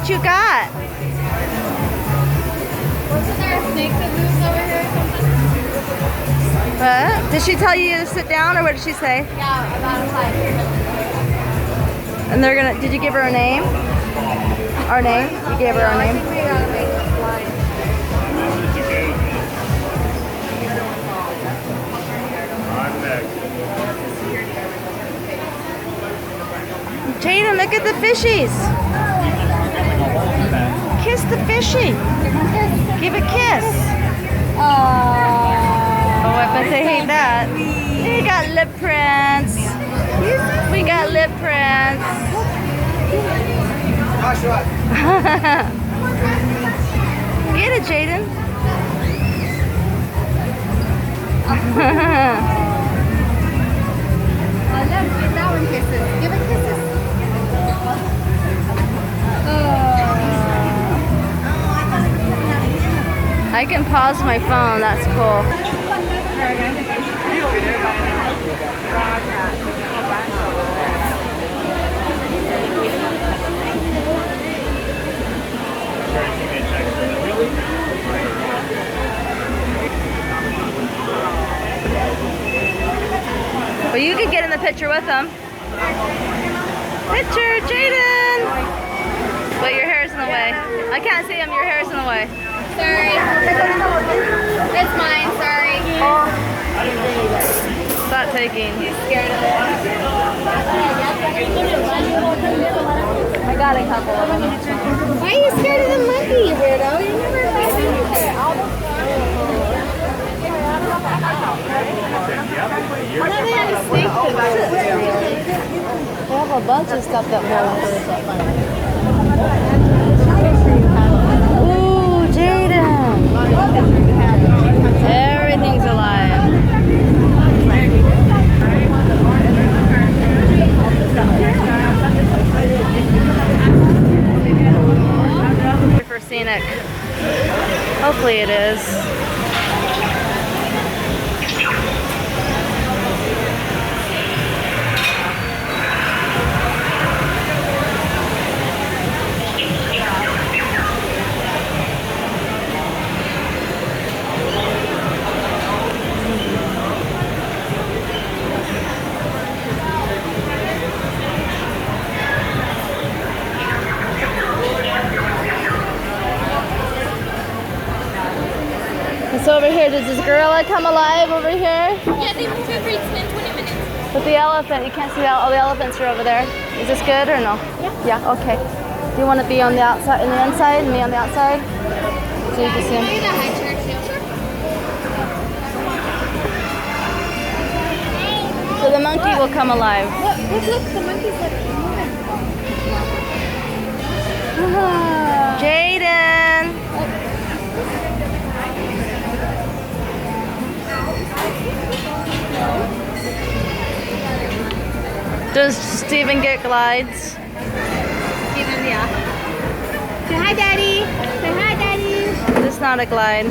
what you got. Wasn't there a snake that moves over here or something? What? Did she tell you to sit down, or what did she say? Yeah, about a 5. And they're gonna, did you give her a name? Our name? You gave her our name? I think we gotta make this line. I'm next. Jaden, look at the fishies. Kiss the fishy. Give a kiss. Oh, I bet they hate that. We got lip prints. We got lip prints. Get it, Jaden. Give that one kisses. Give it kisses. I can pause my phone. That's cool. Well, you could get in the picture with them. Picture, Jaden! But your hair's in the way. I can't see him, your hair's in the way. Sorry. It's mine, sorry. Stop taking. He's scared of it. I got a couple of them. Why are you scared of the monkey, you weirdo? You never had anything. Why do they have a snake to They have a bunch of stuff that moves. Ooh, Jaden! Everything's alive. For scenic. Hopefully it is. So over here, does this gorilla come alive over here? Yeah, they move every 10, 20 minutes. But the elephant, you can't see all the elephants are over there. Is this good or no? Yeah. Yeah, okay. Do you want to be on the outside, on the inside, and me on the outside? So you can see Maybe him. the high chair too. So the monkey will come alive. Look, the monkey's like moving. Jaden! Does Steven get glides? Steven, yeah. Say hi, Daddy. Say hi, Daddy. It's not a glide.